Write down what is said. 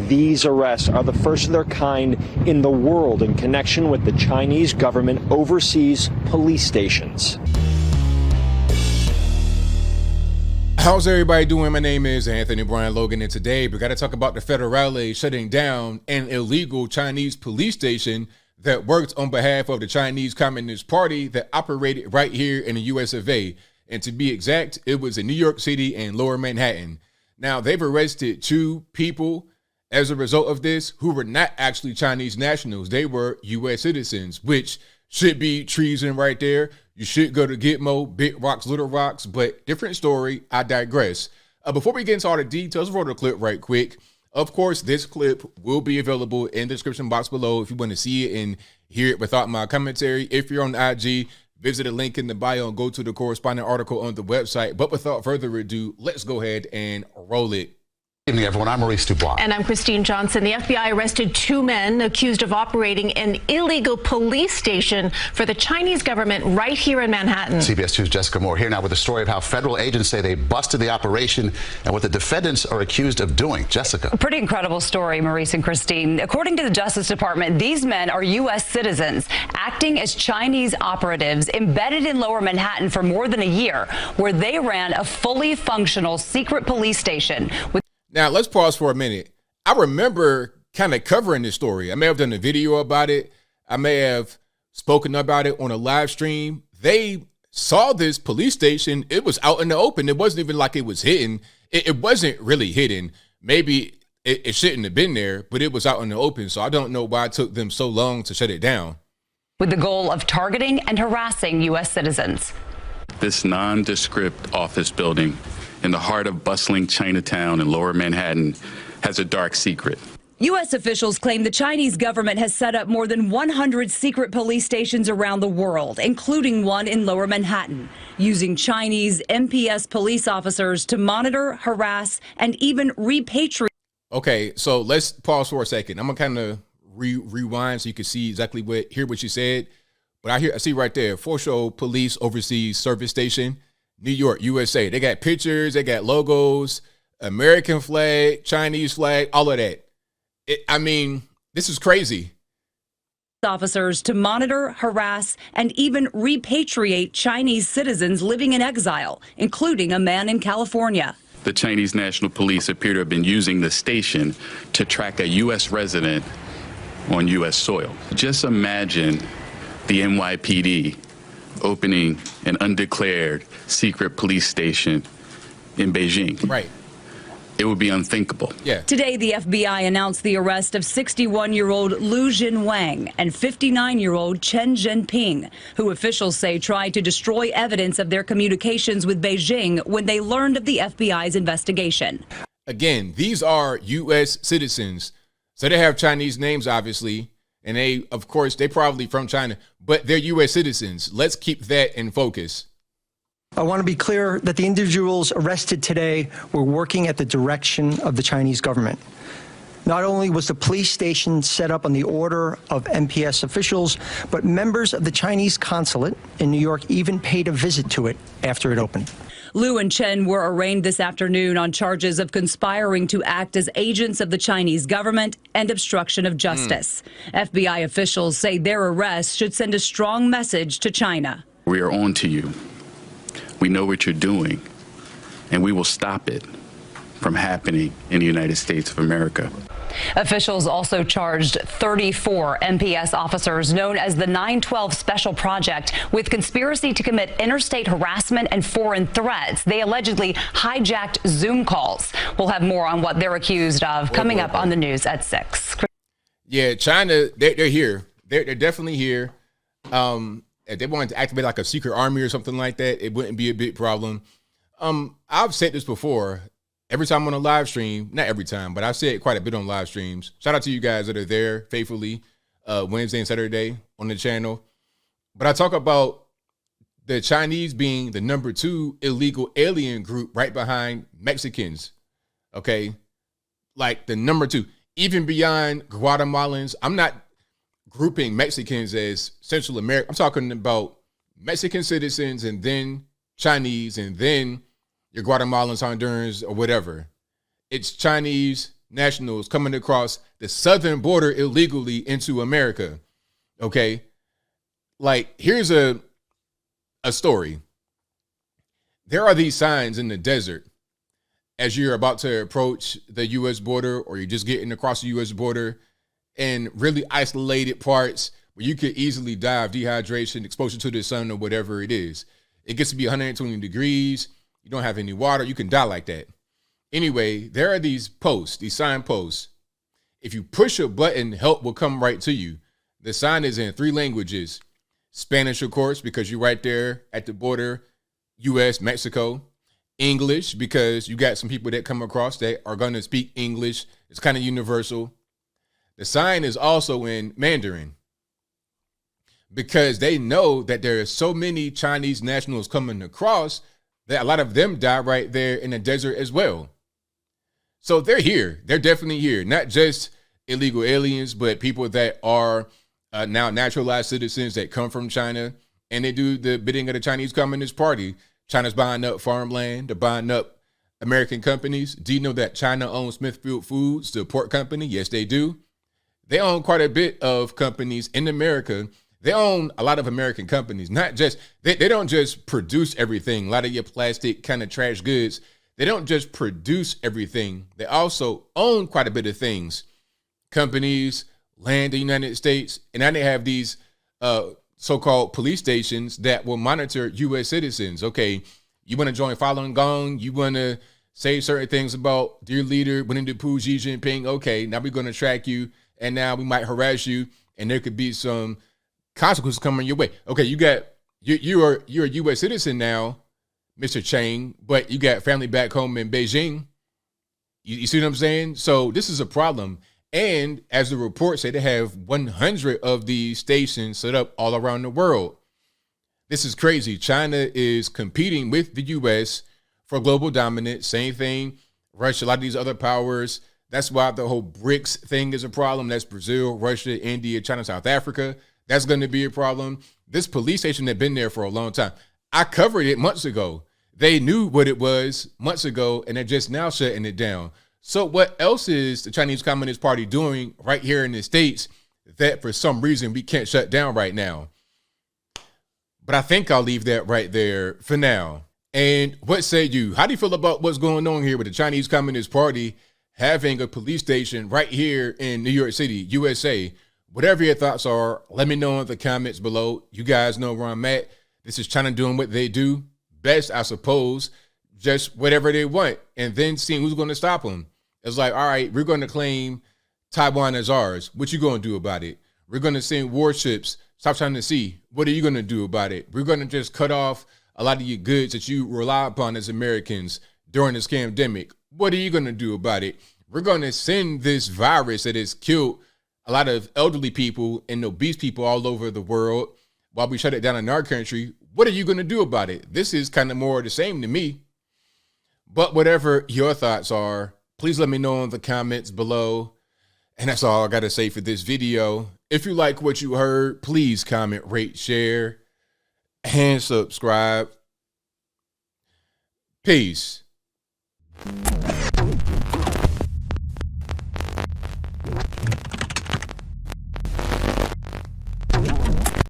these arrests are the first of their kind in the world in connection with the Chinese government overseas police stations. How's everybody doing? My name is Anthony Brian Logan, and today we got to talk about the federales shutting down an illegal Chinese police station that worked on behalf of the Chinese Communist Party that operated right here in the US of A. And to be exact, it was in New York City and Lower Manhattan. Now, they've arrested 2 people as a result of this who were not actually Chinese nationals. They were US citizens, which should be treason right there. You should go to Gitmo, Big Rocks, Little Rocks, but different story. I digress. Before we get into all the details, roll the clip right quick. Of course, this clip will be available in the description box below if you want to see it and hear it without my commentary. If you're on IG, visit the link in the bio and go to the corresponding article on the website. But without further ado, let's go ahead and roll it. Good evening, everyone. I'm Maurice Dubois. And I'm Christine Johnson. The FBI arrested 2 men accused of operating an illegal police station for the Chinese government right here in Manhattan. CBS 2's Jessica Moore here now with a story of how federal agents say they busted the operation and what the defendants are accused of doing. Jessica. A pretty incredible story, Maurice and Christine. According to the Justice Department, these men are U.S. citizens acting as Chinese operatives embedded in Lower Manhattan for more than a year, where they ran a fully functional secret police station with. Now, let's pause for a minute. I remember kind of covering this story. I may have done a video about it. I may have spoken about it on a live stream. They saw this police station. It was out in the open. It wasn't even like it was hidden. It wasn't really hidden. Maybe it shouldn't have been there, but it was out in the open. So I don't know why it took them so long to shut it down. With the goal of targeting and harassing U.S. citizens. This nondescript office building in the heart of bustling Chinatown in Lower Manhattan has a dark secret. U.S. officials claim the Chinese government has set up more than 100 secret police stations around the world, including one in Lower Manhattan, using Chinese MPS police officers to monitor, harass, and even repatriate. Okay, so let's pause for a second. I'm gonna kind of rewind so you can see exactly hear what you said. But I see right there, Foreshore Police Overseas Service Station, New York, USA. They got pictures, they got logos, American flag, Chinese flag, all of that. I mean, this is crazy. Officers to monitor, harass, and even repatriate Chinese citizens living in exile, including a man in California. The Chinese National Police appear to have been using the station to track a U.S. resident on U.S. soil. Just imagine the NYPD opening an undeclared secret police station in Beijing. Right. It would be unthinkable. Yeah. Today, the FBI announced the arrest of 61-year-old Lu Jinwang and 59-year-old Chen Jinping, who officials say tried to destroy evidence of their communications with Beijing when they learned of the FBI's investigation. Again, these are U.S. citizens, so they have Chinese names, obviously. And they, of course, they probably from China, but they're U.S. citizens. Let's keep that in focus. I want to be clear that the individuals arrested today were working at the direction of the Chinese government. Not only was the police station set up on the order of MPS officials, but members of the Chinese consulate in New York even paid a visit to it after it opened. Lu and Chen were arraigned this afternoon on charges of conspiring to act as agents of the Chinese government and obstruction of justice. FBI officials say their arrest should send a strong message to China. We are on to you. We know what you're doing, and we will stop it from happening in the United States of America. Officials also charged 34 MPS officers known as the 912 Special Project with conspiracy to commit interstate harassment and foreign threats. They allegedly hijacked Zoom calls. We'll have more on what they're accused of coming up on the news at 6. Yeah, China, they're here. They're definitely here. If they wanted to activate like a secret army or something like that, it wouldn't be a big problem. I've said this before. Every time on a live stream, not every time, but I've said it quite a bit on live streams. Shout out to you guys that are there faithfully Wednesday and Saturday on the channel. But I talk about the Chinese being the number 2 illegal alien group right behind Mexicans. Okay. Like the number 2, even beyond Guatemalans. I'm not grouping Mexicans as Central America. I'm talking about Mexican citizens and then Chinese and then your Guatemalans, Hondurans, or whatever. It's Chinese, nationals coming across the southern border illegally into America. Okay. Like, here's a story. There are these signs in the desert as you're about to approach the U.S. border, or you're just getting across the U.S. border, in really isolated parts where you could easily die of dehydration, exposure to the sun, or whatever it is. It gets to be 120 degrees. You don't have any water. You can die like that. Anyway, there are these posts, these signposts. If you push a button, help will come right to you. The sign is in 3 languages. Spanish, of course, because you're right there at the border, U.S., Mexico. English, because you got some people that come across that are going to speak English. It's kind of universal. The sign is also in Mandarin, because they know that there are so many Chinese nationals coming across that a lot of them die right there in the desert as well. So they're here. They're definitely here. Not just illegal aliens, but people that are now naturalized citizens that come from China, and they do the bidding of the Chinese Communist Party. China's buying up farmland. They're buying up American companies. Do you know that China owns Smithfield Foods, the pork company? Yes, they do. They own quite a bit of companies in America. They own a lot of American companies, not just, they don't just produce everything. A lot of your plastic kind of trash goods, they don't just produce everything. They also own quite a bit of things. Companies, land in the United States, and now they have these so-called police stations that will monitor U.S. citizens. Okay, you want to join Falun Gong? You want to say certain things about dear leader Winnie the Pooh, Xi Jinping? Okay, now we're going to track you, and now we might harass you, and there could be some consequences coming your way. Okay, you're a U.S. citizen now, Mr. Chang, but you got family back home in Beijing. You see what I'm saying? So this is a problem. And as the reports say, they have 100 of these stations set up all around the world. This is crazy. China is competing with the U.S. for global dominance. Same thing, Russia, a lot of these other powers. That's why the whole BRICS thing is a problem. That's Brazil, Russia, India, China, South Africa. That's going to be a problem. This police station had been there for a long time. I covered it months ago. They knew what it was months ago, and they're just now shutting it down. So what else is the Chinese Communist Party doing right here in the States that for some reason we can't shut down right now? But I think I'll leave that right there for now. And what say you? How do you feel about what's going on here with the Chinese Communist Party having a police station right here in New York City, USA? Whatever your thoughts are, let me know in the comments below. You guys know where I'm at. This is China doing what they do best, I suppose, just whatever they want, and then seeing who's going to stop them. It's like, all right, we're going to claim Taiwan as ours. What you going to do about it? We're going to send warships. Stop trying to see. What are you going to do about it? We're going to just cut off a lot of your goods that you rely upon as Americans during this pandemic. What are you going to do about it? We're going to send this virus that has killed a lot of elderly people and obese people all over the world while we shut it down in our country. What are you going to do about it? This is kind of more of the same to me. But whatever your thoughts are, please let me know in the comments below. And that's all I got to say for this video. If you like what you heard, please comment, rate, share, and subscribe. Peace.